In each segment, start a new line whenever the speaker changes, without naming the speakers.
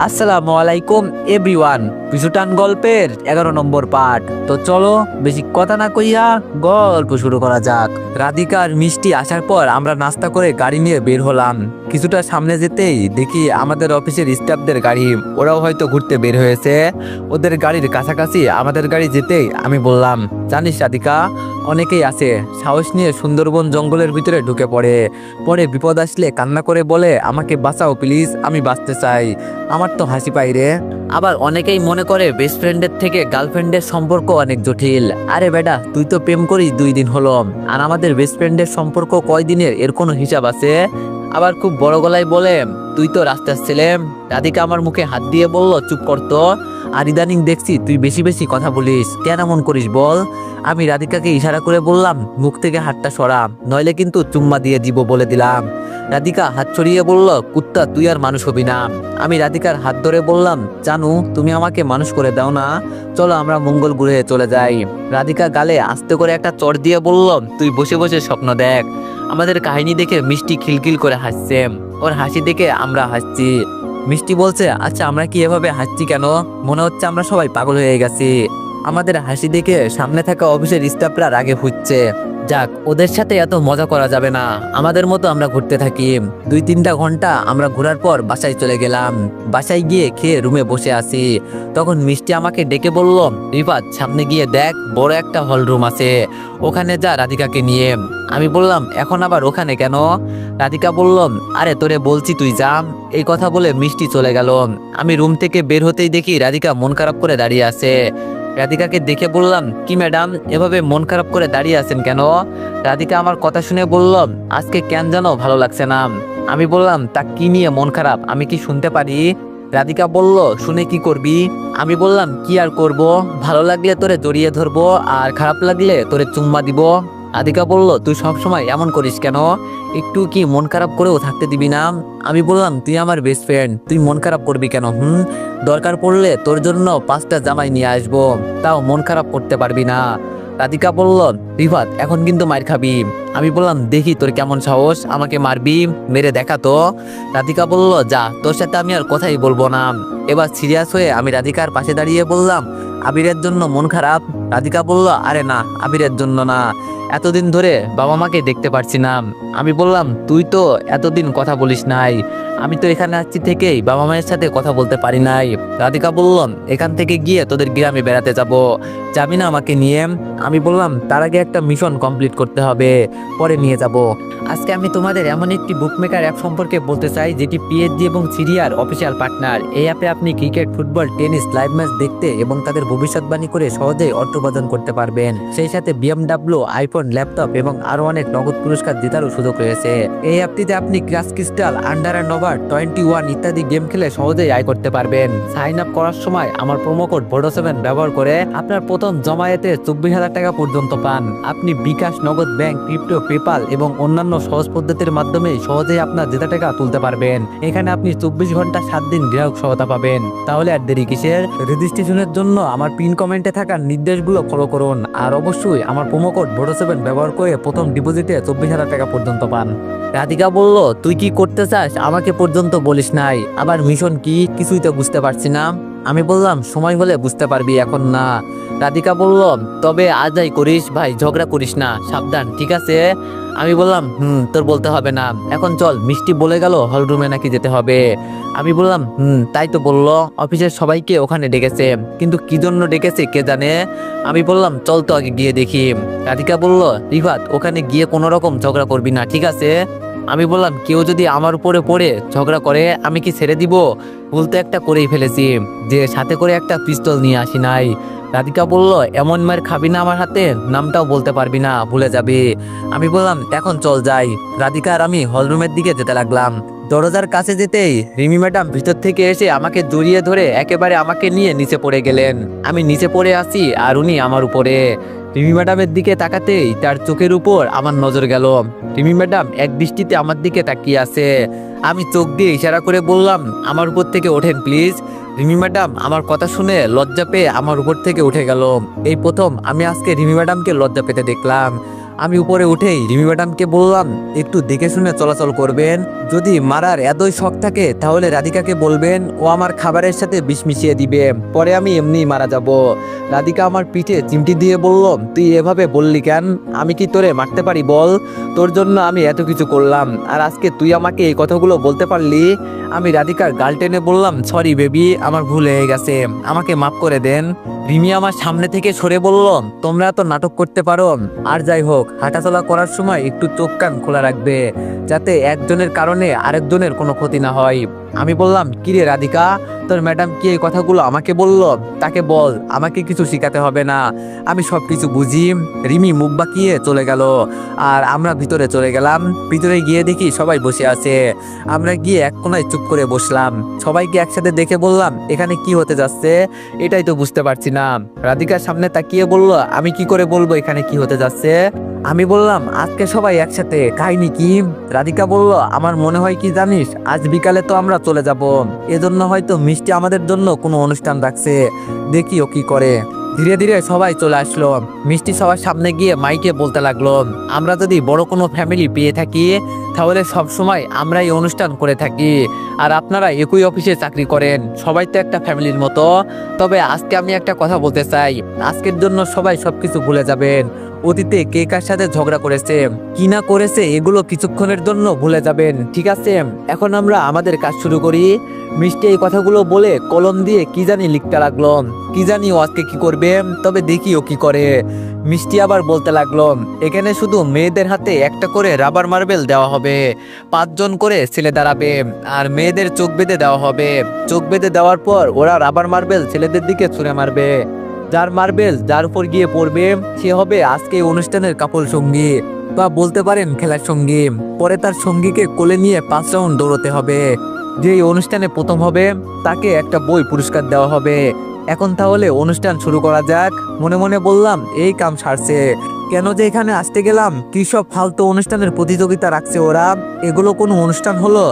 আসসালামু আলাইকুম এভরিওয়ান। পিছুটান গল্পের 11 নম্বর পার্ট। তো চলো বেশি কথা না কইয়া গল্প শুরু করা যাক। রাধিকা আর মিষ্টি আসার পর আমরা নাস্তা করে গাড়ি নিয়ে বের হলাম। কিছুটা সামনে যেতেই দেখি আমাদের অফিসের স্টাফদের গাড়ি, ওরাও হয়তো ঘুরতে বের হয়েছে। ওদের গাড়ির কাছাকাছি আমাদের গাড়ি যেতেই আমি বললাম, জানিস রাধিকা, অনেকেই আছে সাহস নিয়ে সুন্দরবন জঙ্গলের ভিতরে ঢুকে পড়ে, পরে বিপদ আসলে কান্না করে বলে আমাকে বাঁচাও প্লিজ, আমি বাঁচতে চাই। আমার তো হাসি পাই রে। আবার অনেকেই মনে করে বেস্ট ফ্রেন্ডের থেকে গার্লফ্রেন্ডের সম্পর্ক অনেক জটিল। আরে বেটা, তুই তো প্রেম করিস 2 দিন হলো, আর আমাদের বেস্ট ফ্রেন্ডের সম্পর্ক কয়দিনের এর কোনো হিসাব আছে? আবার খুব বড় গলায় বলে, তুই তো রাস্তার ছেলে। রাধিকা আমার মুখে হাত দিয়ে বলল, চুপ করতো। আর ইদানিং দেখছি তুই বেশি বেশি কথা বলিস, কেন এমন করিস বল? আমি রাধিকাকে ইশারা করে বললাম, মুখ থেকে হাতটা সরা, নইলে কিন্তু চুম্মা দিয়ে দিব বলে দিলাম। রাধিকা হাত ছড়িয়ে বলল, কুত্তা তুই আর মানুষ হবি না। আমি রাধিকার হাত ধরে বললাম, জানু তুমি আমাকে মানুষ করে দাও না, চলো আমরা মঙ্গল গ্রহে চলে যাই। রাধিকা গালে আস্তে করে একটা চড় দিয়ে বলল, তুই বসে বসে স্বপ্ন দেখ। আমাদের কাহিনী দেখে মিষ্টি খিলখিল করে হাসছে, ওর হাসি দেখে আমরা হাসছি। মিষ্টি বলছে, আচ্ছা আমরা কি এভাবে হাসছি কেন? মনে হচ্ছে আমরা সবাই পাগল হয়ে গেছি। আমাদের হাসি দেখে সামনে থাকা অফিসের স্টাফরা রাগে ফুটছে। যাক, ওদের সাথে এত মজা করা যাবে না, আমাদের মতো আমরা ঘুরতে থাকি। 2-3টা ঘন্টা আমরা ঘোরার পর বাসায় চলে গেলাম। বাসায় গিয়ে খেয়ে রুমে বসে আছি, তখন মিষ্টি আমাকে ডেকে বলল, রিফাত সামনে গিয়ে দেখ, বড় একটা হল রুম আছে, ওখানে যা রাধিকাকে নিয়ে। আমি বললাম, এখন আবার ওখানে কেন? রাধিকা বলল, আরে তোরে বলছি তুই যা। এই কথা বলে মিষ্টি চলে গেল। আমি রুম থেকে বের হতেই দেখি রাধিকা মন খারাপ করে দাঁড়িয়ে আছে। রাধিকাকে দেখে বললাম, কি ম্যাডাম এভাবে মন খারাপ করে দাঁড়িয়ে আছেন কেন? রাধিকা আমার কথা শুনে বলল, আজকে কেন যেন ভালো লাগছে না। আমি বললাম, তা কি নিয়ে মন খারাপ, আমি কি শুনতে পারি? রাধিকা বলল, শুনে কি করবি? আমি বললাম, কি আর করব, ভালো লাগলে তোরে জড়িয়ে ধরবো, আর খারাপ লাগলে তোরে চুম্মা দিব। রাধিকা বলল, তুই সবসময় এমন করিস কেন, একটু কি মন খারাপ করেও থাকতে দিবি না? আমি বললাম, তুই আমার বেস্ট ফ্রেন্ড, তুই মন খারাপ করবি কেন? দরকার পড়লে তোর জন্য 5টা জামাই নিয়ে আসবো, তাও মন খারাপ করতে পারবি না। রাধিকা বলল, রিফাত এখন কিন্তু মার খাবি। আমি বললাম, দেখি তোর কেমন সাহস, আমাকে মারবি, মেরে দেখা তো। রাধিকা বলল, যা, তোর সাথে আমি আর কথাই বলবো না। এবার সিরিয়াস হয়ে আমি রাধিকার পাশে দাঁড়িয়ে বললাম, আবিরের জন্য মন খারাপ? রাধিকা বলল, আরে না, আবিরের জন্য না, এতদিন ধরে বাবা মাকে দেখতে পারছি না। আমি বললাম, তুই তো এতদিন কথা বলিস নাই, আমি তো এখানে আসছি থেকেই বাবা মায়ের সাথে কথা বলতে পারি নাই। রাধিকা বলল, এখান থেকে গিয়ে তোদের গ্রামে বেড়াতে যাব, যাবি না আমাকে নিয়ে? আমি বললাম, তার আগে একটা মিশন কমপ্লিট করতে হবে, পরে নিয়ে যাব। আজকে আমি তোমাদের এমন একটি বুকমেকার অ্যাপ সম্পর্কে বলতে চাই, যেটি পিএসজি এবং সিরিয়ার অফিসিয়াল পার্টনার। এই অ্যাপে আপনি cricket, football, tennis live match দেখতে এবং তাদের ভবিষ্যৎবাণী করে সহজেই অর্থ উপার্জন করতে পারবেন। সেই সাথে বিএমডব্লিউ, আইফোন, ল্যাপটপ এবং আরো অনেক নগদ পুরস্কার জেতারও সুযোগ রয়েছে। এই অ্যাপটিতে আপনি crush crystal, under and over 21 ইত্যাদি গেম খেলে সহজেই আয় করতে পারবেন। সাইন আপ করার সময় আমার প্রোমো কোড ভোডো7 ব্যবহার করে আপনার প্রথম জমায়েতে 24,000 টাকা পর্যন্ত পান। আপনি বিকাশ, নগদ, ব্যাংক, ক্রিপ্টো, পেপাল এবং অন্যান্য সহজ পদ্ধতির মাধ্যমে সহজেই আপনার জেতা টাকা তুলতে পারবেন। এখানে আপনি 24 ঘন্টা 7 দিন গ্রাহক সহায়তা পাবেন। তাহলে আর দেরি কিসের? রেজিস্ট্রেশনের জন্য আমার পিন কমেন্টে থাকা নির্দেশগুলো ফলো করুন, আর অবশ্যই আমার প্রোমো কোড ভোডো7 ব্যবহার করে প্রথম ডিপোজিটে 24,000 টাকা পর্যন্ত পান। রাধিকা বলল, তুই কি করতে চাস আমাকে পর্যন্ত বলিস নাই, আবার মিশন কি, কিছুই তো বুঝতে পারছি না। আমি বললাম, সময় হলে বুঝতে পারবি, এখন না। রাধিকা বলল, তবে আজই করিস ভাই, ঝগড়া করিস না, সাবধান, ঠিক আছে? আমি বললাম, তোর বলতে হবে না, এখন চল, মিষ্টি বলে গেল হল রুমে নাকি যেতে হবে। আমি বললাম, তাই তো বললো, অফিসের সবাইকে ওখানে ডেকেছে, কিন্তু কি জন্য ডেকেছে কে জানে। আমি বললাম, চল তো আগে গিয়ে দেখি। রাধিকা বলল, রিফাত ওখানে গিয়ে কোনো রকম ঝগড়া করবি না, ঠিক আছে? আমি বললাম, কেউ যদি আমার উপরে পড়ে ঝগড়া করে আমি কি ছেড়ে দিব? ভুল তো একটা করেই ফেলেছি, যে সাথে করে একটা পিস্তল নিয়ে আসি নাই। রাধিকা বলল, এমন মার খাবি না আমার হাতে, নামটাও বলতে পারবি না, ভুলে যাবি। আমি বললাম, এখন চল যাই। রাধিকা আর আমি হলরুমের দিকে যেতে লাগলাম। দরজার কাছে যেতেই রিমি ম্যাডাম ভিতর থেকে এসে আমাকে জড়িয়ে ধরে একেবারে আমাকে নিয়ে নিচে পড়ে গেলেন। আমি নিচে পড়ে আছি আর উনি আমার উপরে। রিমি ম্যাডামের দিকে তাকাতেই তার চোখের উপর আমার নজর গেল। রিমি ম্যাডাম এক দৃষ্টিতে আমার দিকে তাকিয়ে আছে। আমি চোখ দিয়ে ইশারা করে বললাম, আমার উপর থেকে ওঠেন প্লিজ। রিমি ম্যাডাম আমার কথা শুনে লজ্জা পেয়ে আমার উপর থেকে উঠে গেল। এই প্রথম আমি আজকে রিমি ম্যাডামকে লজ্জা পেতে দেখলাম। আমি উপরে উঠেই রিমি ম্যাডামকে বললাম একটু দেখে শুনে চলাচল করবেন, যদি মারার এতই শখ থাকে তাহলে রাধিকাকে বলবেন ও আমার খাবারের সাথে বিষ মিশিয়ে দিবে, পরে আমি এমনিই মারা যাব। রাধিকা আমার পিঠে চিমটি দিয়ে বলল, তুই এভাবে বললি কেন? আমি কি তোরে মারতে পারি বল? তোর জন্য আমি এত কিছু করলাম আর আজকে তুই আমাকে এই কথাগুলো বলতে পারলি? আমি রাধিকার গাল টেনে বললাম, সরি বেবি, আমার ভুল হয়ে গেছে, আমাকে মাফ করে দেন। রিমি আমার সামনে থেকে সরে বলল, তোমরা তো নাটক করতে পারো, আর যাই হোক হাঁটাচলা করার সময় একটু চোখ কান খোলা রাখবে, যাতে একজনের কারণে আরেকজনের কোনো ক্ষতি না হয়। আমি বললাম, কিরে রাধিকা, তোর ম্যাডাম কি এই কথাগুলো আমাকে বলল? তাকে বল আমাকে কিছু শিখাতে হবে না, আমি সব কিছু বুঝি। রিমি মুখ বাঁকিয়ে চলে গেল আর আমরা ভিতরে চলে গেলাম। ভিতরে গিয়ে দেখি সবাই বসে আছে। আমরা গিয়ে এক কোনায় চুপ করে বসলাম। সবাইকে একসাথে দেখে বললাম, এখানে কি হতে যাচ্ছে এটাই তো বুঝতে পারছি না। রাধিকার সামনে তাকিয়ে বলল, আমি কি করে বলবো এখানে কি হতে যাচ্ছে? আমি বললাম, আজকে সবাই একসাথে, কাহিনী কি? রাধিকা বলল, আমার মনে হয় কি জানিস, আজ বিকালে তো আমরা চলে যাব, এজন্য হয়তো মিষ্টি আমাদের জন্য কোনো অনুষ্ঠান রাখছে, দেখি ও কি করে। ধীরে ধীরে সবাই চলে আসলো। মিষ্টি সবার সামনে গিয়ে মাইকে বলতে লাগলো, আমরা যদি বড় কোনো ফ্যামিলি পেয়ে থাকি তাহলে সব সময় আমরা এই অনুষ্ঠান করে থাকি, আর আপনারা একই অফিসে চাকরি করেন, সবাই তো একটা ফ্যামিলির মতো। তবে আজকে আমি একটা কথা বলতে চাই, আজকের জন্য সবাই সবকিছু ভুলে যাবেন। অতীতে কে কার সাথে ঝগড়া করেছে, কি না করেছে, এগুলো কিছুক্ষণের জন্য ভুলে যাবেন, ঠিক আছে? এখন আমরা আমাদের কাজ শুরু করি। মিষ্টি এই কথাগুলো বলে কলম দিয়ে কি জানি লিখতে লাগলো। কি জানি ও আজকে কি করবে, তবে দেখি ও কি করে। মিষ্টি আবার বলতে লাগলো, এখানে শুধু মেয়েদের হাতে একটা করে রাবার মার্বেল দেওয়া হবে, 5 জন করে ছেলে দাঁড়াবে, আর মেয়েদের চোখ বেঁধে দেওয়া হবে। চোখ বেঁধে দেওয়ার পর ওরা রাবার মার্বেল ছেলেদের দিকে ছুঁড়ে মারবে, যার মার্বেল যার উপর গিয়ে পড়বে সে হবে আজকে অনুষ্ঠানের কাপল সঙ্গী, বা বলতে পারেন খেলার সঙ্গী। পরে তার সঙ্গীকে কোলে নিয়ে 5 রাউন্ড দৌড়তে হবে। যে এই অনুষ্ঠানে প্রথম হবে তাকে একটা বই পুরস্কার দেওয়া হবে। এখন তাহলে অনুষ্ঠান শুরু করা যাক। মনে মনে বললাম, এই কাম সারছে, কেন যে এখানে আসতে গেলাম, কি সব ফালতু অনুষ্ঠানের প্রতিযোগিতা রাখছে ওরা, এগুলো কোনো অনুষ্ঠান হলো?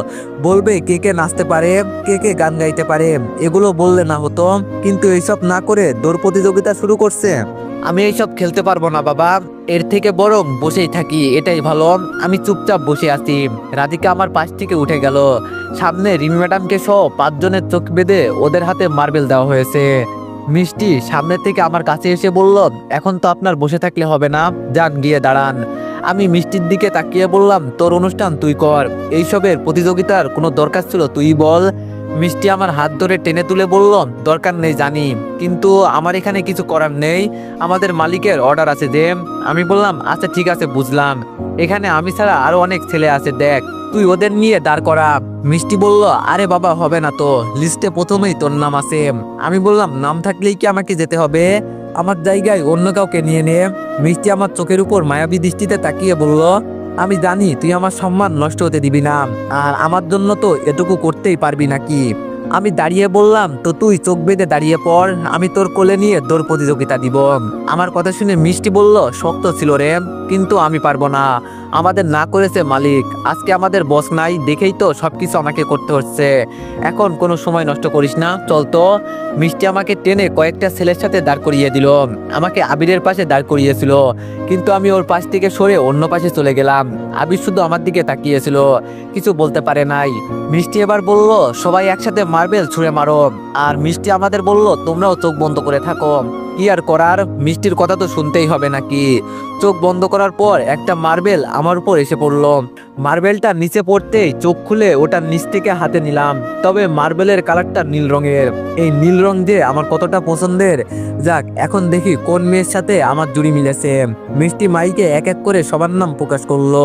বলবে কে কে নাচতে পারে, কে কে গান গাইতে পারে, এগুলো বললে না হতো, কিন্তু এইসব না করে দৌড় প্রতিযোগিতা শুরু করছে। আমি এইসব খেলতে পারবো না বাবা, এর থেকে বরং বসেই থাকি, এটাই ভালো। আমি চুপচাপ বসে আছি। রাধিকা আমার পাশ থেকে উঠে গেল। সামনে রিমি ম্যাডামকে সহ 5 জনের চোখ বেঁধে ওদের হাতে মার্বেল দেওয়া হয়েছে। মিষ্টি সামনে থেকে আমার কাছে এসে বলল, এখন তো আপনার বসে থাকলে হবে না, যান গিয়ে দাঁড়ান। আমি মিষ্টির দিকে তাকিয়ে বললাম, তোর অনুষ্ঠান তুই কর, এইসবের প্রতিযোগিতার কোনো দরকার ছিল তুই বল। মিষ্টি আমার হাত ধরে টেনে তুলে বলল, দরকার নেই জানি, কিন্তু আমার এখানে কিছু করার নেই, আমাদের মালিকের অর্ডার আছে যে। আমি বললাম, আচ্ছা ঠিক আছে বুঝলাম, এখানে আমি ছাড়া আরো অনেক ছেলে আছে, দেখ তুই ওদের নিয়ে দাঁড় করা। মিষ্টি বলল, আরে বাবা হবে না তো, লিস্টে প্রথমেই তোর নাম আছে। আমি বললাম, নাম থাকলেই কি আমাকে যেতে হবে? আমার জায়গায় অন্য কাউকে নিয়ে নে। মিষ্টি আমার চোখের উপর মায়াবী দৃষ্টিতে তাকিয়ে বলল, আমি জানি তুই আমার সম্মান নষ্ট হতে দিবি না, আর আমার জন্য তো এটুকু করতেই পারবি নাকি? আমি দাঁড়িয়ে বললাম, তো তুই চোখ বেঁধে দাঁড়িয়ে পড়, আমি তোর কোলে নিয়ে দৌড় প্রতিযোগিতা দিব। আমার কথা শুনে মিষ্টি বলল, শক্ত ছিল রে, কিন্তু আমি পারবো না, আমাদের না করেছে মালিক, আজকে আমাদের বস নাই দেখেই তো সবকিছু আমাকে করতে হচ্ছে। এখন কোনো সময় নষ্ট করিস না, চল তো। মিষ্টি আমাকে টেনে কয়েকটা ছেলের সাথে দাঁড় করিয়ে দিল। আমাকে আবিরের পাশে দাঁড় করিয়েছিল, কিন্তু আমি ওর পাশ থেকে সরে অন্য পাশে চলে গেলাম। আবির শুধু আমার দিকে তাকিয়েছিল, কিছু বলতে পারে নাই। মিষ্টি এবার বলল, সবাই একসাথে মার্বেল ছুঁড়ে মারো। আর মিষ্টি আমাদের বলল, তোমরাও চোখ বন্ধ করে থাকো। কি আর করার, মিষ্টির কথা তো শুনতেই হবে নাকি। চোখ বন্ধ করার পর একটা মার্বেল আমার উপর এসে পড়লো। মার্বেলটা নিচে পড়তেই চোখ খুলে ওটার নিচ থেকে হাতে নিলাম, তবে মার্বেলের কালারটা নীল রঙের। এই নীল রং যে আমার কতটা পছন্দের, যাক এখন দেখি কোন মেয়ের সাথে আমার জুড়ি মিলেছে। মিষ্টি মাইকে এক এক করে সবার নাম প্রকাশ করলো,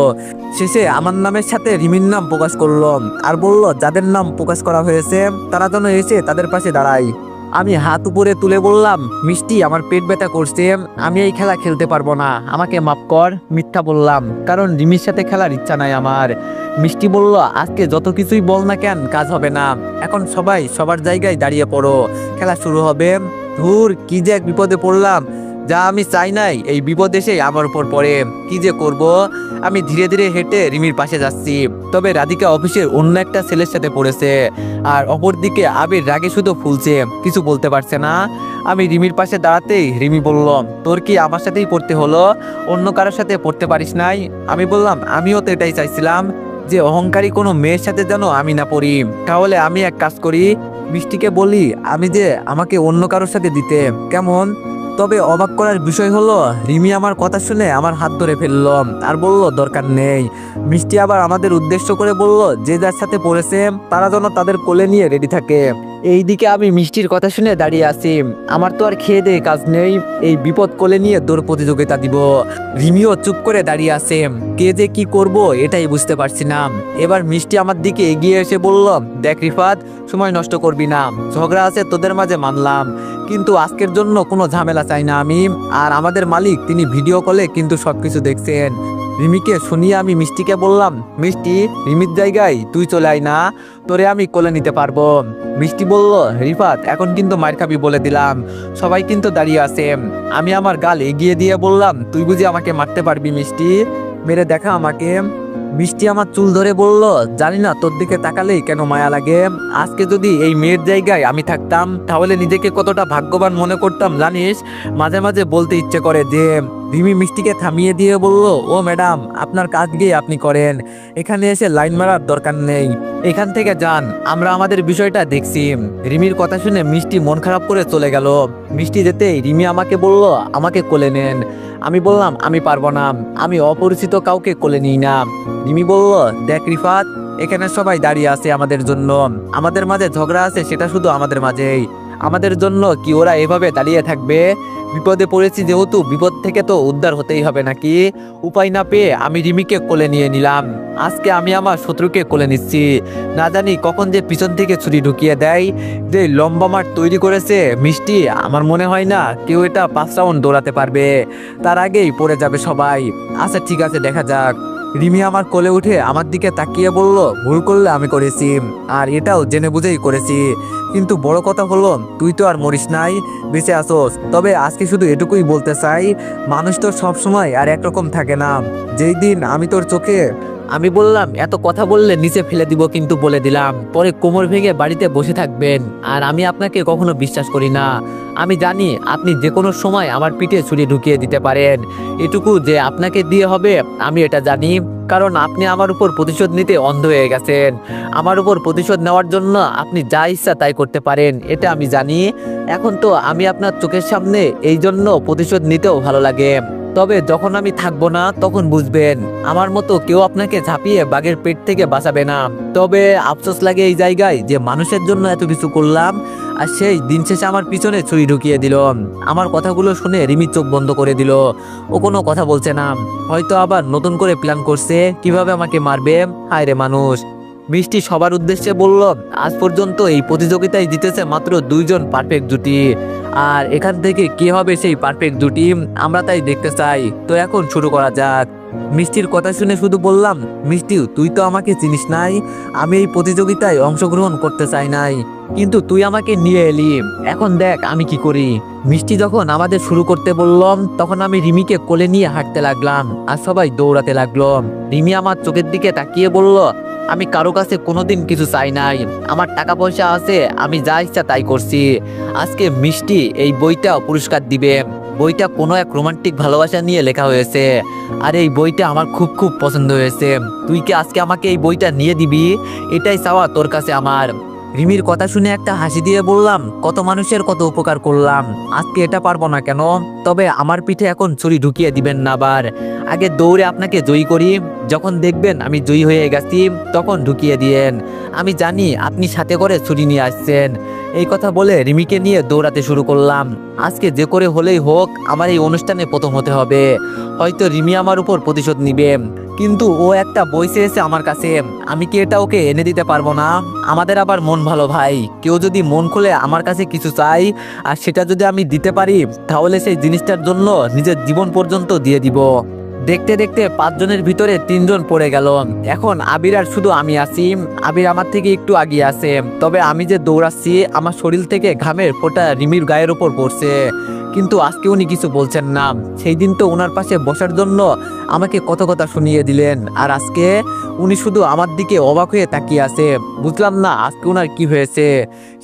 শেষে আমার নামের সাথে রিমির নাম প্রকাশ করলো, আর বলল যাদের নাম প্রকাশ করা হয়েছে তারা যেন এসে তাদের পাশে দাঁড়ায়। আমি হাত উপরে তুলে বললাম, মিষ্টি আমার পেট ব্যথা করছে, আমি এই খেলা খেলতে পারবো না, আমাকে মাফ কর। মিথ্যা বললাম, কারণ রিমির সাথে খেলার ইচ্ছা নাই আমার। মিষ্টি বলল, আজকে যত কিছুই বল না কেন কাজ হবে না, এখন সবাই সবার জায়গায় দাঁড়িয়ে পড়ো, খেলা শুরু হবে। ধুর, কি যে এক বিপদে পড়লাম, যা আমি চাই নাই এই বিপদ এসে আমার উপর পড়ে, কি যে করব। আমি ধীরে ধীরে হেঁটে রিমির পাশে যাচ্ছি। তবে রাধিকা অফিসের অন্য একটা ছেলের সাথে পড়েছে। আর অপরদিকে আবির রাগে শুধু ফুলছে, কিছু বলতে পারছে না। আমি রিমির পাশে দাঁড়াতেই রিমি বলল, তোর কি আমার সাথেই পড়তে হলো, অন্য কারোর সাথে পড়তে পারিস নাই? আমি বললাম, আমিও তো এটাই চাইছিলাম, যে অহংকারী কোনো মেয়ের সাথে যেন আমি না পড়ি। তাহলে আমি এক কাজ করি, মিষ্টিকে বলি আমি যে আমাকে অন্য কারোর সাথে দিতে, কেমন? তবে অবাক করার বিষয় হলো, রিমি আমার কথা শুনে আমার হাত ধরে ফেলল আর বলল দরকার নেই। মিষ্টি আবার আমাদের উদ্দেশ্য করে বলল, যে যার সাথে পড়েছে তারা যেন তাদের কোলে নিয়ে রেডি থাকে। এইদিকে আমি মিষ্টির কথা শুনে দাঁড়িয়ে আছি, আমার তো আর খেয়ে দেয়ে কাজ নেই, এই বিপদ কোলে নিয়ে দৌড় প্রতিযোগিতা দিব। রিমিও চুপ করে দাঁড়িয়ে আছে, কে যে কি করব এটাই বুঝতে পারছি না। এবার মিষ্টি আমার দিকে এগিয়ে এসে বলল, দেখ রিফাত, সময় নষ্ট করবি না, ঝগড়া আছে তোদের মাঝে মানলাম, কিন্তু আজকের জন্য কোনো ঝামেলা চাই না আমি। আর আমাদের মালিক তিনি ভিডিও কলে কিন্তু সবকিছু দেখছেন। রিমিকে শুনিয়ে আমি মিষ্টিকে বললাম, মিষ্টি, রিমির জায়গায় তুই চলে আয় না, তোরে আমি কোলে নিতে পারবো। মিষ্টি বলল, রিফাত এখন কিন্তু মার খাবি বলে দিলাম, সবাই কিন্তু দাঁড়িয়ে আছে। আমি আমার গাল এগিয়ে দিয়ে বললাম, তুই বুঝি আমাকে মারতে পারবি মিষ্টি, মেরে দেখা আমাকে। মিষ্টি আমার চুল ধরে বলল, জানি না তোর দিকে তাকালেই কেন মায়া লাগে, আজকে যদি এই মেয়ের জায়গায় আমি থাকতাম তাহলে নিজেকে কতটা ভাগ্যবান মনে করতাম জানিস। মাঝে মাঝে বলতে ইচ্ছে করে যে। রিমি মিষ্টিকে থামিয়ে দিয়ে বলল, ও ম্যাডাম, আপনার কাজ গিয়ে আপনি করেন, এখানে এসে লাইন মারার দরকার নেই, এখান থেকে যান, আমরা আমাদের বিষয়টা দেখছি। রিমির কথা শুনে মিষ্টি মন খারাপ করে চলে গেল। মিষ্টি যেতেই রিমি আমাকে বলল, আমাকে কোলে নেন। আমি বললাম, আমি পারবো না, আমি অপরিচিত কাউকে কোলে নিই না। রিমি বলল, দেখ রিফাত, এখানে সবাই দাঁড়িয়ে আছে আমাদের জন্য, আমাদের মাঝে ঝগড়া আছে সেটা শুধু আমাদের মাঝেই, আমাদের জন্য কি ওরা এভাবে দাঁড়িয়ে থাকবে? বিপদে পড়েছি যেহেতু, বিপদ থেকে তো উদ্ধার হতেই হবে নাকি? উপায় না পেয়ে আমি রিমিকে কোলে নিয়ে নিলাম। আজকে আমি আমার শত্রুকে কোলে নিচ্ছি, না জানি কখন যে পিছন থেকে ছুরি ঢুকিয়ে দেয়। যে লম্বা মাঠ তৈরি করেছে মিষ্টি, আমার মনে হয় না কেউ এটা 5 রাউন্ড দৌড়াতে পারবে, তার আগেই পড়ে যাবে সবাই। আচ্ছা ঠিক আছে, দেখা যাক। রিমি আমার কোলে উঠে আমার দিকে তাকিয়ে বলল, ভুল করলে আমি করেছি, আর এটাও জেনে বুঝেই করেছি, কিন্তু বড় কথা হলো তুই তো আর মরিস নাই, বেঁচে আসোস। তবে আজকে শুধু এটুকুই বলতে চাই, মানুষ তো সব সময় আর একরকম থাকে না। যেই দিন আমি তোর চোখে। আমি বললাম, এত কথা বললে নিচে ফেলে দিব, কিন্তু বলে দিলাম পরে কোমর ভেঙে বাড়িতে বসে থাকবেন, আর আমি আপনাকে কখনো বিশ্বাস করি না। আমি জানি আপনি যে কোনো সময় আমার পিঠে ছুরি ঢুকিয়ে দিতে পারেন, এটুকু যে আপনাকে দিয়ে হবে আমি এটা জানি, কারণ আপনি আমার উপর প্রতিশোধ নিতে অন্ধ হয়ে গেছেন। আমার উপর প্রতিশোধ নেওয়ার জন্য আপনি যা ইচ্ছা তাই করতে পারেন, এটা আমি জানি। এখন তো আমি আপনার চোখের সামনে, এই জন্য প্রতিশোধ নিতেও ভালো লাগে। তবে যখন আমি থাকবো না তখন বুঝবেন, আমার মতো কেউ আপনাকে ঝাঁপিয়ে বাঘের পেট থেকে বাঁচাবে না। তবে আফসোস লাগে এই জায়গায় যে মানুষের জন্য এত কিছু করলাম, আর সেই দিন শেষে আমার পিছনে ছুরি ঢুকিয়ে দিল। আমার কথাগুলো শুনে রিমি চোখ বন্ধ করে দিল, ও কোনো কথা বলছে না, হয়তো আবার নতুন করে প্ল্যান করছে কিভাবে আমাকে মারবে। হায় রে মানুষ। মিষ্টি সবার উদ্দেশ্যে বলল, আজ পর্যন্ত এই প্রতিযোগিতায় জিতেছে মাত্র 2 জন পারফেক্ট জুটি, আর এখান থেকে কি হবে সেই পারফেক্ট জুটি আমরা তাই দেখতে চাই। তো এখন শুরু করা যাক। মিষ্টির কথা শুনে শুধু বললাম, মিষ্টি, তুই তো আমাকে চিনিস নাই, আমি এই প্রতিযোগিতায় অংশগ্রহণ করতে চাই নাই, কিন্তু তুই আমাকে নিয়ে এলি, এখন দেখ আমি কি করি। মিষ্টি যখন আমাদের শুরু করতে বললাম তখন আমি রিমিকে কোলে নিয়ে হাঁটতে লাগলাম, আর সবাই দৌড়াতে লাগলো। রিমি আমার চোখের দিকে তাকিয়ে বলল, আমি কারো কাছে কোনোদিন কিছু চাই নাই, আমার টাকা পয়সা আছে, আমি যা ইচ্ছা তাই করছি। আজকে মিষ্টি এই বইটা পুরস্কার দিবে। বইটা কোনো এক রোমান্টিক ভালোবাসা নিয়ে লেখা হয়েছে, আর এই বইটা আমার খুব খুব পছন্দ হয়েছে। তুই কি আজকে আমাকে এই বইটা নিয়ে দিবি? এটাই চাওয়া তোর কাছে আমার। রিমির কথা শুনে একটা হাসি দিয়ে বললাম, কত মানুষের কত উপকার করলাম, আজকে এটা পারবো না কেন? তবে আমার পিঠে এখন ছুরি ঢুকিয়ে দিবেন না আবার, আগে দৌড়ে আপনাকে জয়ী করি, যখন দেখবেন আমি জয়ী হয়ে গেছি তখন ঢুকিয়ে দিয়েন। আমি জানি আপনি সাথে করে ছুরি নিয়ে আসছেন। এই কথা বলে রিমিকে নিয়ে দৌড়াতে শুরু করলাম। আজকে যে করে হলেই হোক আমার এই অনুষ্ঠানে প্রথম হতে হবে। হয়তো রিমি আমার উপর প্রতিশোধ নিবে, কিন্তু ও একটা বই চেয়েছে আমার কাছে, আমি কি এটা ওকে এনে দিতে পারবো না? আমাদের আবার মন ভালো ভাই, কেউ যদি মন খুলে আমার কাছে কিছু চাই আর সেটা যদি আমি দিতে পারি তাহলে সেই জিনিসটার জন্য নিজের জীবন পর্যন্ত দিয়ে দিব। দেখতে দেখতে 5 জনের ভিতরে 3 জন পড়ে গেল। এখন আবির আর শুধু আমি আছি। আবির আমার থেকে একটু আগিয়ে আছে, তবে আমি যে দৌড়াচ্ছি আমার শরীর থেকে ঘামের ফোঁটা রিমির গায়ের উপর পড়ছে। কিন্তু আজকে উনি কিছু বলছেন না। সেই দিন তো ওনার পাশে বসার জন্য আমাকে কত কথা শুনিয়ে দিলেন, আর আজকে উনি শুধু আমার দিকে অবাক হয়ে তাকিয়ে আছে। বুঝলাম না আজকে ওনার কি হয়েছে।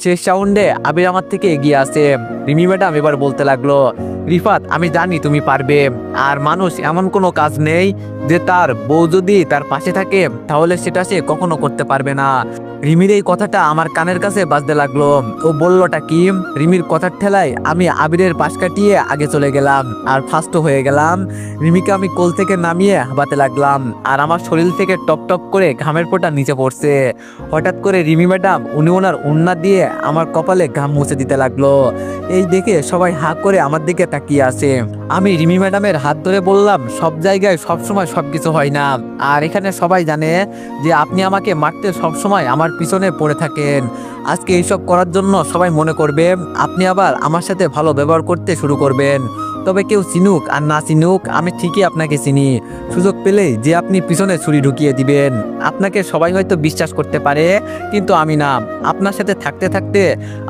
শেষ রাউন্ডে আবির আমার থেকে এগিয়ে আছে। রিমি ম্যাডাম এবার বলতে লাগলো, রিফাত আমি জানি তুমি পারবে, আর মানুষ এমন কোনো কাজ নেই যে তার বউ যদি তার পাশে থাকে তাহলে সেটা সে কখনো করতে পারবে না। রিমির এই কথাটা আমার কানের কাছে বাজতে লাগলো। ও বললোটা কি? রিমির কথার ঠেলায় আমি আবিরের পাশ কাটিয়ে আগে চলে গেলাম আর ফার্স্ট হয়ে গেলাম। রিমিকে আমি কোল থেকে নামিয়ে হাঁপাতে লাগলাম, আর আমার শরীর থেকে টপ টপ করে ঘামের ফোঁটা নিচে পড়ছে। হঠাৎ করে রিমি ম্যাডাম উনি ওনার ওড়না দিয়ে আমার কপালে ঘাম মুছে দিতে লাগলো। এই দেখে সবাই হাঁ করে আমার দিকে তাকিয়ে আছে। আমি রিমি ম্যাডামের হাত ধরে বললাম, সব জায়গায় সবসময় সবকিছু হয় না, আর এখানে সবাই জানে যে আপনি আমাকে মারতে সবসময় আমার পিছনে পড়ে থাকেন। আজকে এইসব করার জন্য সবাই মনে করবে আপনি আবার আমার সাথে ভালো ব্যবহার করতে শুরু করবেন। তবে কেউ চিনুক আর না চিনুক আমি ঠিকই আপনাকে চিনি। সুযোগ পেলেই যে আপনি পিছনে ছুরি ঢুকিয়ে দিবেন। আপনাকে সবাই হয়তো বিশ্বাস করতে পারে, কিন্তু আমি না। আপনার সাথে থাকতে থাকতে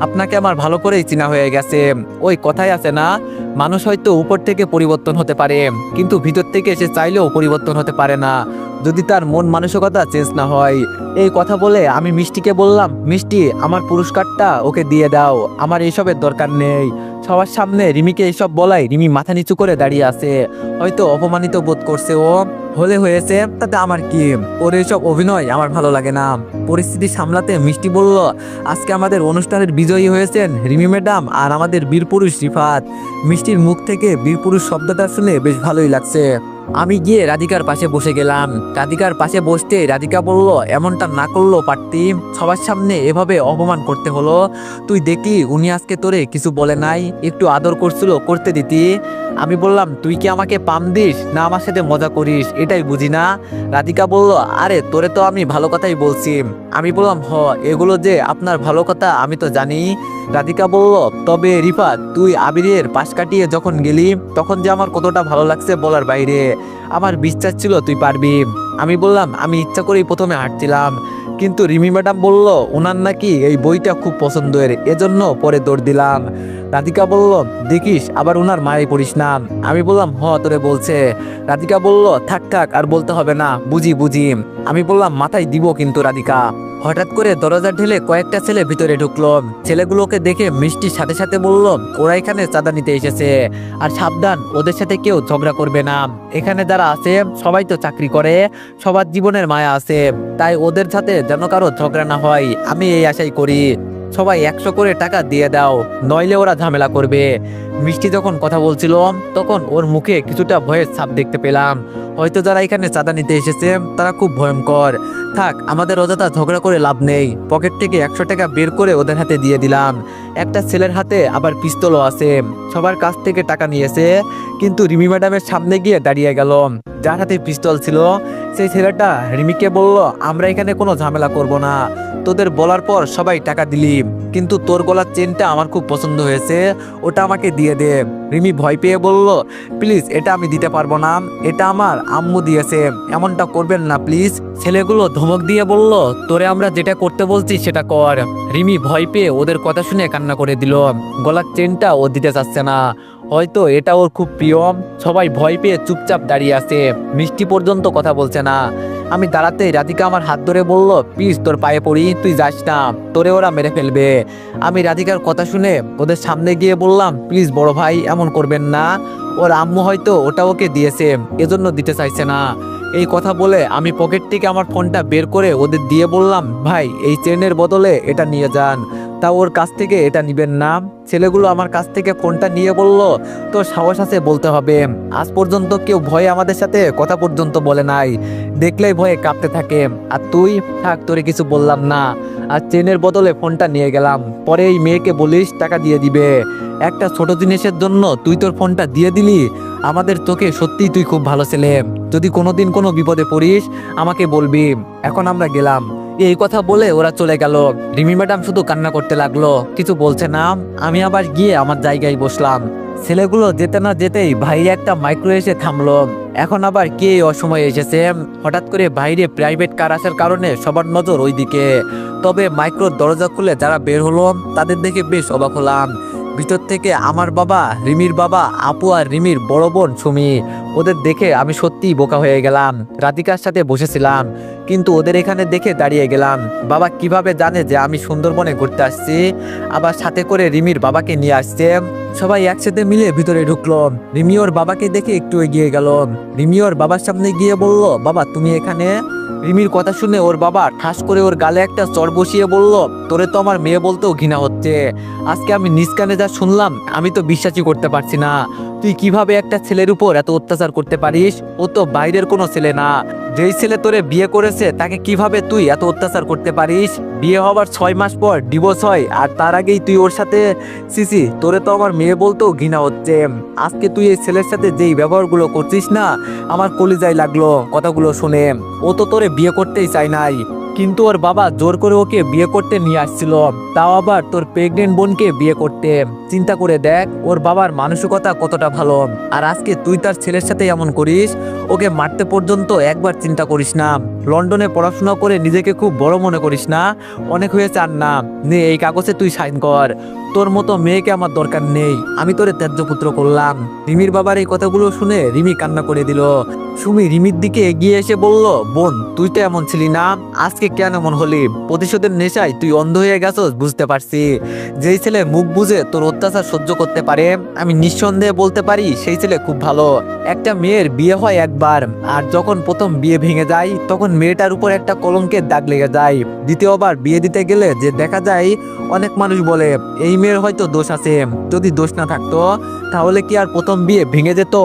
আপনাকে আমার ভালো করেই চেনা হয়ে গেছে। ওই কথাই আছে না, মানুষ হয়তো উপর থেকে পরিবর্তন হতে পারে, কিন্তু ভিতর থেকে সে চাইলেও পরিবর্তন হতে পারে না যদি তার মন মানসিকতা চেঞ্জ না হয়। এই কথা বলে আমি মিষ্টিকে বললাম, মিষ্টি আমার পুরস্কারটা ওকে দিয়ে দাও, আমার এইসবের দরকার নেই। সবার সামনে রিমিকে এইসব বলাই রিমি মাথা নিচু করে দাঁড়িয়ে আছে, হয়তো অপমানিত বোধ করছে। ও হলে হয়েছে, তাতে আমার কি? ওর এইসব অভিনয় আমার ভালো লাগে না। পরিস্থিতি সামলাতে মিষ্টি বলল, আজকে আমাদের অনুষ্ঠানের বিজয়ী হয়েছেন রিমি ম্যাডাম আর আমাদের বীরপুরুষ রিফাত। মিষ্টির মুখ থেকে বীরপুরুষ শব্দটা শুনে বেশ ভালোই লাগছে। আমি গিয়ে রাধিকার পাশে বসে গেলাম। রাধিকার পাশে বসতে রাধিকা বলল, এমনটা না করলেও পারতি, সবার সামনে এভাবে অপমান করতে হলো। তুই দেখলি উনি আজকে তোরে কিছু বলে নাই, একটু আদর করছিল, করতে দিতি। আমি বললাম, তুই কি আমাকে পাম দিস না আমার সাথে মজা করিস এটাই বুঝি না। রাধিকা বলল, আরে তোরে তো আমি ভালো কথাই বলছি। আমি বললাম, এগুলো যে আপনার ভালো কথা আমি তো জানি। রাধিকা বলল, তবে রিফাত তুই আবিরের পাশ কাটিয়ে যখন গেলি তখন যে আমার কতটা ভালো লাগছে বলার বাইরে। আমার বিশ্বাস ছিল তুই পারবি। আমি বললাম, আমি ইচ্ছা করেই প্রথমে হাঁটছিলাম, কিন্তু রিমি ম্যাডাম বলল ওনার নাকি এই বইটা খুব পছন্দের, এজন্য পরে দৌড় দিলাম। রাধিকা বলল, দেখিস আবার ওনার মায়ে পড়িস না। আমি বললাম, তোরে বলছে। রাধিকা বলল, থাক থাক আর বলতে হবে না, বুঝি বুঝি। আমি বললাম, মাথায় দিব কিন্তু রাধিকা। হঠাৎ করে দরজা ঢেলে কয়েকটা ছেলে ভিতরে ঢুকলো। ছেলেগুলোকে দেখে মিষ্টির সাথে সাথে বলল, ওরা এখানে চাঁদা নিতে এসেছে, আর সাবধান ওদের সাথে কেউ ঝগড়া করবে না। এখানে যারা আছে সবাই তো চাকরি করে, সবার জীবনের মায়া আছে, তাই ওদের সাথে যেন কারো ঝগড়া না হয় আমি এই আশাই করি। সবাই 100 করে টাকা দিয়ে দাও, নইলে ওরা ঝামেলা করবে। মিষ্টি যখন কথা বলছিল তখন ওর মুখে কিছুটা ভয়ের ছাপ দেখতে পেলাম। হয়তো যারা এখানে চাঁদা নিতে এসেছে তারা খুব ভয়ঙ্কর। থাক, আমাদের অযথা ঝগড়া করে লাভ নেই। পকেট থেকে 100 টাকা বের করে ওদের হাতে দিয়ে দিলাম। একটা ছেলের হাতে আবার পিস্তলও আছে। সবার কাছ থেকে টাকা নিয়েছে, কিন্তু রিমি ম্যাডামের সামনে গিয়ে দাঁড়িয়ে গেল। যার হাতে পিস্তল ছিল সেই ছেলেটা রিমিকে বলল, আমরা এখানে কোনো ঝামেলা করব না, তোদের বলার পর সবাই টাকা দিলি, কিন্তু তোর গলার চেনটা আমার খুব পছন্দ হয়েছে, ওটা আমাকে দিয়ে দে। রিমি ভয় পেয়ে বলল, প্লিজ এটা আমি দিতে পারবো না, এটা আমার আম্মু দিয়েছে, এমনটা করবেন না প্লিজ। ছেলেগুলো ধমক দিয়ে বলল, তোরে আমরা যেটা করতে বলছি সেটা কর। রিমি ভয় পেয়ে ওদের কথা শুনে কান্না করে দিল। গলার চেনটা ও দিতে চাচ্ছে না, হয়তো এটা ওর খুব প্রিয়। সবাই ভয় পেয়ে চুপচাপ দাঁড়িয়ে আছে, মিষ্টি পর্যন্ত কথা বলছে না। আমি দাঁড়াতেই রাধিকা আমার হাত ধরে বলল, প্লিজ তোর পায়ে পড়ি, তুই যাস না, তোরে ওরা মেরে ফেলবে। আমি রাধিকার কথা শুনে ওদের সামনে গিয়ে বললাম, প্লিজ বড় ভাই এমন করবেন না, ওর আম্মু হয়তো ওটা ওকে দিয়েছে, এজন্য দিতে চাইছে না। এই কথা বলে আমি পকেট থেকে আমার ফোনটা বের করে ওদের দিয়ে বললাম, ভাই এই চেনের বদলে এটা নিয়ে যান। তা ওর কাছ থেকে এটা নিবেন না। ছেলেগুলো আমার কাছ থেকে ফোনটা নিয়ে বলল, তোর সাহস আছে বলতে হবে, আজ পর্যন্ত কেউ ভয়ে আমাদের সাথে কথা পর্যন্ত বলে নাই, দেখলেই ভয়ে কাঁপতে থাকে। আর তুই থাক, তোরে কিছু বললাম না, আর চেনের বদলে ফোনটা নিয়ে গেলাম। পরে এই মেয়েকে বলিস টাকা দিয়ে দিবে। একটা ছোট জিনিসের জন্য তুই তোর ফোনটা দিয়ে দিলি। আমাদের চোখে সত্যিই তুই খুব ভালো ছেলে, যদি কোনোদিন কোনো বিপদে পড়িস আমাকে বলবি। এখন আমরা গেলাম। এই কথা বলে ওরা চলে গেল। রিমি ম্যাডাম শুধু কান্না করতে লাগলো, কিছু বলছে না। আমি আবার গিয়ে আমার জায়গায় বসলাম। ছেলেগুলো যেতে না যেতেই ভাই একটা মাইক্রো এসে থামলো। এখন আবার কে অসময়ে এসেছে? হঠাৎ করে বাইরে প্রাইভেট কার আসার কারণে সবার নজর ওইদিকে। তবে মাইক্রোর দরজা খুলে যারা বের হলো তাদের দেখে বেশ অবাক হলাম। ভিতর থেকে আমার বাবা, রিমির বাবা, আপু আর রিমির বড় বোন সুমি, ওদের দেখে আমি সত্যিই বোকা হয়ে গেলাম। রাধিকার সাথে বসেছিলাম, কিন্তু ওদের এখানে দেখে দাঁড়িয়ে গেলাম। বাবা কিভাবে জানে যে আমি সুন্দরবনে ঘুরতে আসছি, আবার সাথে করে রিমির বাবাকে নিয়ে আসছে। সবাই একসাথে মিলে ভিতরে ঢুকলো। রিমি ওর বাবাকে দেখে একটু এগিয়ে গেল। রিমি ওর বাবার সামনে গিয়ে বলল, বাবা তুমি এখানে? রিমির কথা শুনে ওর বাবা ঠাস করে ওর গালে একটা চড় বসিয়ে বলল, তোরে তো আমার মেয়ে বলতেও ঘৃণা হচ্ছে। আজকে আমি নিজ কানে যা শুনলাম আমি তো বিশ্বাসই করতে পারছি না। তুই কিভাবে একটা ছেলের উপর এত অত্যাচার করতে পারিস? ও তো বাইরের কোনো ছেলে না। যেই ছেলে তোরে বিয়ে করেছে তাকে কিভাবে তুই এত অত্যাচার করতে পারিস? বিয়ে হবার 6 মাস পর ডিভোর্স হয়, আর তার আগেই তুই ওর সাথে। সিসি, তোরে তো আমার মেয়ে বলতেও ঘৃণা হচ্ছে। আজকে তুই এই ছেলের সাথে যেই ব্যবহারগুলো করছিস না, আমার কলিজায় লাগলো কথাগুলো শুনে। ও তো তোরে বিয়ে করতেই চায় নাই, কিন্তু ওর বাবা জোর করে ওকে বিয়ে করতে নিয়ে আসছিল, তাও আবার তোর প্রেগনেন্ট বোনকে বিয়ে করতে। চিন্তা করে দেখ ওর বাবার মানসিকতা কতটা ভালো। আর আজকে তুই তার ছেলের সাথে এমন করিস। ওকে মারতে পর্যন্ত একবার চিন্তা করিস না। লন্ডনে পড়াশোনা করে নিজেকে খুব বড় মনে করিস না। অনেক হয়ে চান না, নে এই কাগজে তুই সাইন কর। তোর মতো মেয়েকে আমার দরকার নেই, আমি তোরে ত্যায্য পুত্র করলাম। রিমির বাবার এই কথাগুলো শুনে রিমি কান্না করে দিল। সুমি রিমির দিকে এগিয়ে এসে বলল, বোন তুই তো এমন ছিলি না, আজকে কেন এমন হলি? প্রতিশোধের নেশায় তুই অন্ধ হয়ে গেছস বুঝতে পারছি। যেই ছেলে মুখ বুঝে তোর অত্যাচার সহ্য করতে পারে, আমি নিঃসন্দেহে বলতে পারি সেই ছেলে খুব ভালো। একটা মেয়ের বিয়ে হয় একবার, আর যখন প্রথম বিয়ে ভেঙে যায় তখন মেয়েটার উপর একটা কলঙ্কের দাগ লেগে যায়। দ্বিতীয়বার বিয়ে দিতে গেলে যে দেখা যায়, অনেক মানুষ বলে এই মেয়ের হয়তো দোষ আছে। যদি দোষ না থাকতো তাহলে কি আর প্রথম বিয়ে ভেঙে যেত?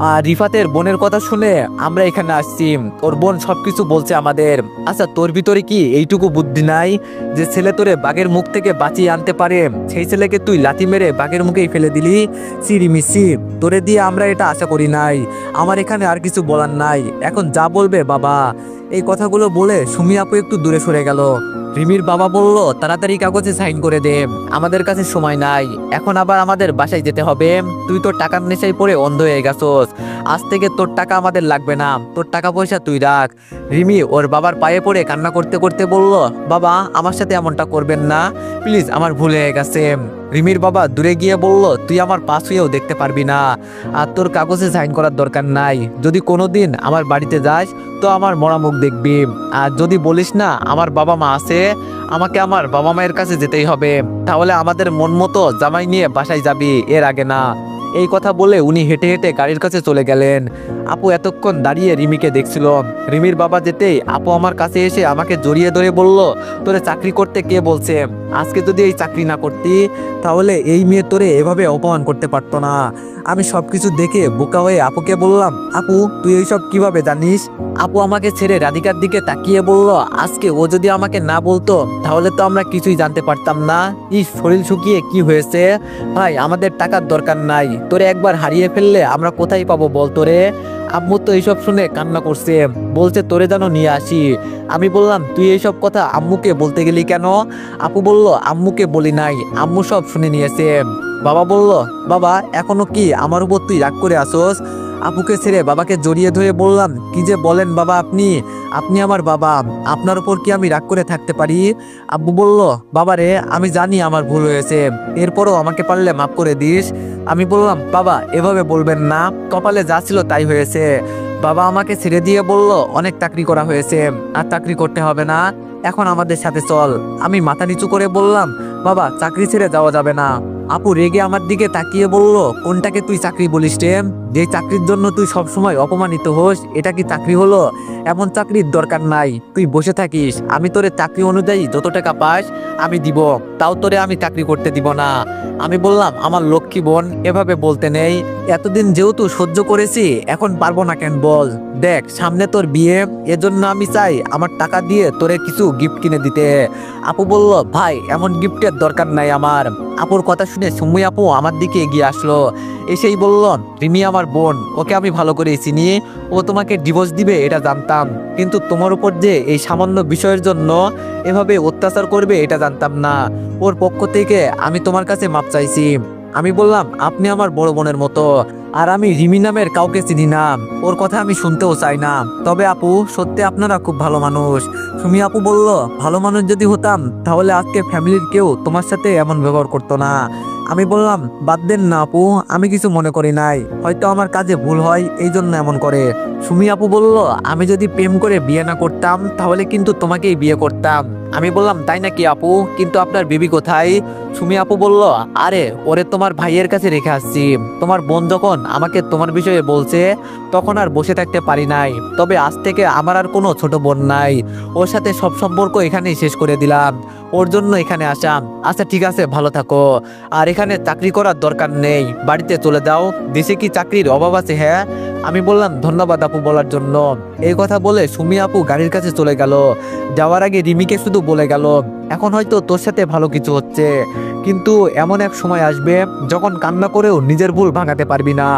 আর রিফাতের বোনের কথা শুনে আমরা এখানে আসছি। ওর বোন সবকিছু বলছে আমাদের। আচ্ছা তোর ভিতরে কি এইটুকু বুদ্ধি নাই যে ছেলে তোরে বাঘের মুখ থেকে বাঁচিয়ে আনতে পারে, সেই ছেলেকে তুই লাথি মেরে বাঘের মুখেই ফেলে দিলি? সিরিমিসি, তোরে দিয়ে আমরা এটা আশা করি নাই। আমার এখানে আর কিছু বলার নাই, এখন যা বলবে বাবা। এই কথাগুলো বলে সুমি আপু একটু দূরে সরে গেল। রিমির বাবা বলল, তাড়াতাড়ি কাগজে সাইন করে দে, আমাদের কাছে সময় নাই। এখন আবার আমাদের বাসায় যেতে হবে। তুই তোর টাকার নেশায় পড়ে অন্ধ হয়ে গেছস। আজ থেকে তোর টাকা আমাদের লাগবে না, তোর টাকা পয়সা তুই রাখ। রিমি ওর বাবার পায়ে পড়ে কান্না করতে করতে বলল, বাবা আমার সাথে এমনটা করবেন না প্লিজ, আমার ভুল হয়ে গেছে। রিমির বাবা দূরে গিয়ে বলল, তুই আমার পাশ হয়েও দেখতে পারবি না, আর তোর কাগজে সাইন করার দরকার নাই। যদি কোনোদিন আমার বাড়িতে যাস তো আমার মরা মুখ দেখবি। আর যদি বলিস না আমার বাবা মা আছে, আমাকে আমার বাবা মায়ের কাছে যেতেই হবে। তাহলে আমাদের মন মতো জামাই নিয়ে বাসায় যাবি, এর আগে না। এই কথা বলে উনি হেঁটে হেঁটে গাড়ির কাছে চলে গেলেন। আপু এতক্ষণ দাঁড়িয়ে রিমিকে দেখছিল। রিমির বাবা যেতেই আপু আমার কাছে এসে আমাকে জড়িয়ে ধরে বলল, তোরে চাকরি করতে কে বলছে? আজকে যদি এই চাকরি না করতি তাহলে এই মেয়ে তোরে এভাবে অপমান করতে পারতো না। আমি সবকিছু দেখে বোকা হয়ে আপুকে বললাম, আপু তুই এইসব কিভাবে জানিস? আপু আমাকে ছেড়ে রাধিকার দিকে তাকিয়ে বলল, আজকে ও যদি আমাকে না বলতো তাহলে তো আমরা কিছুই জানতে পারতাম না। এই শরীর শুকিয়ে কি হয়েছে? ভাই আমাদের টাকার দরকার নাই, তোরে একবার হারিয়ে ফেললে আমরা কোথায় পাবো বল তোরে? আম্মু তো এইসব শুনে কান্না করছে, বলছে তোরে যেন নিয়ে আসি। আমি বললাম, তুই এইসব কথা আম্মুকে বলতে গেলি কেন? আপু বলল, আম্মুকে বলি নাই, আম্মু সব শুনে নিয়েছে। বাবা বলল, বাবা এখনো কি আমার উপর তুই রাগ করে আসোস? আপুকে ছেড়ে বাবাকে জড়িয়ে ধরে বললাম, কি যে বলেন বাবা আপনি? আপনি আমার বাবা, আপনার উপর কি আমি রাগ করে থাকতে পারি? আব্বু বলল, বাবারে আমি জানি আমার ভুল হয়েছে, এরপরও আমাকে পারলে মাফ করে দিস। আমি বললাম, বাবা এভাবে বলবেন না, কপালে যা ছিল তাই হয়েছে। বাবা আমাকে ছেড়ে দিয়ে বলল, অনেক চাকরি করা হয়েছে, আর চাকরি করতে হবে না, এখন আমাদের সাথে চল। আমি মাথা নিচু করে বললাম, বাবা চাকরি ছেড়ে যাওয়া যাবে না। আপু রেগে আমার দিকে তাকিয়ে বলল, কোনটাকে তুই চাকরি বলিস রে? যে চাকরির জন্য তুই সবসময় অপমানিত হোস, এটা কি চাকরি হলো? এমন চাকরির দরকার নাই, তুই বসে থাকিস। আমি তোরে চাকরি অনুযায়ী যত টাকা পাস আমি দিব, তাও তোরে আমি চাকরি করতে দিব না। আমি বললাম, আমার লক্ষ্মী বোন এভাবে বলতে নেই। এতদিন যেহেতু সহ্য করেছি, এখন পারবো না কেন বল? দেখ সামনে তোর বিয়ে, এজন্য আমি চাই আমার টাকা দিয়ে তোরে কিছু গিফট কিনে দিতে। আপু বলল, ভাই এমন গিফটের দরকার নাই আমার। আপুর কথা শুনে সুমি আপু আমার দিকে এগিয়ে আসলো, এসেই বলল, রিমি আমার বোন, ওকে আমি ভালো করে চিনি। ও তোমাকে ডিভোর্স দিবে এটা জানতাম, কিন্তু তোমার উপর যে এই সামান্য বিষয়ের জন্য এভাবে অত্যাচার করবে এটা জানতাম না। ওর পক্ষ থেকে আমি তোমার কাছে মাপ চাইছি। আমি বললাম, আপনি আমার বড় বোনের মতো, আর আমি রিমি নামের কাউকে চিনি না, ওর কথা আমি শুনতেও চাই না। তবে আপু সত্যি আপনারা খুব ভালো মানুষ। সুমি আপু বলল, ভালো মানুষ যদি হতাম তাহলে আজকে ফ্যামিলির কেউ তোমার সাথে এমন ব্যবহার করতো না। আমি বললাম, বাদ দেন না আপু, আমি কিছু মনে করি নাই, হয়তো আমার কাজে ভুল হয় এই জন্য এমন করে। সুমি আপু বলল, আমি যদি প্রেম করে বিয়ে না করতাম তাহলে কিন্তু তোমাকেই বিয়ে করতাম। আমি বললাম, তাই নাকি আপু, কিন্তু আপনার বিবি কোথায়? সুমি আপু বলল, আরে ওরে তোমার ভাইয়ের কাছে রেখে আসছি। তোমার বোন যখন আমাকে তোমার বিষয়ে বলছে তখন আর বসে থাকতে পারি নাই। তবে আজ থেকে আমার আর কোনো ছোট বোন নাই, ওর সাথে সব সম্পর্ক এখানেই শেষ করে দিলাম, ওর জন্য এখানে আসাম। আচ্ছা ঠিক আছে, ভালো থাকো, আর এখানে চাকরি করার দরকার নেই, বাড়িতে চলে যাও, দেশে কি চাকরির অভাব আছে? হ্যাঁ। আমি বললাম, ধন্যবাদ আপু বলার জন্য। এই কথা বলে সুমি আপু গাড়ির কাছে চলে গেল। যাওয়ার আগে রিমিকে শুধু বলে গেল, এখন হয়তো তোর সাথে ভালো কিছু হচ্ছে, কিন্তু এমন এক সময় আসবে যখন কান্না করেও নিজের ভুল ভাঙাতে পারবি না।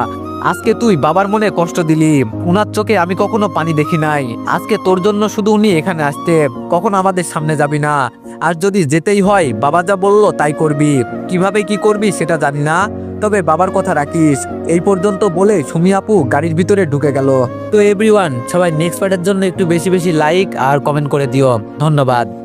আজকে তুই বাবার মনে কষ্ট দিলি, উনার চোখে আমি কখনো পানি দেখি নাই। আজকে তোর জন্য শুধু উনি এখানে আসতে, কখনো আমাদের সামনে যাবি না। আর যদি যেতেই হয় বাবা যা বললো তাই করবি, কিভাবে কি করবি সেটা জানি না, তবে বাবার কথা রাখিস। এই পর্যন্ত বলে সুমি আপু গাড়ির ভিতরে ঢুকে গেল। তো এভরিওয়ান, সবাই নেক্সট পার্টের জন্য একটু বেশি বেশি লাইক আর কমেন্ট করে দিও। ধন্যবাদ।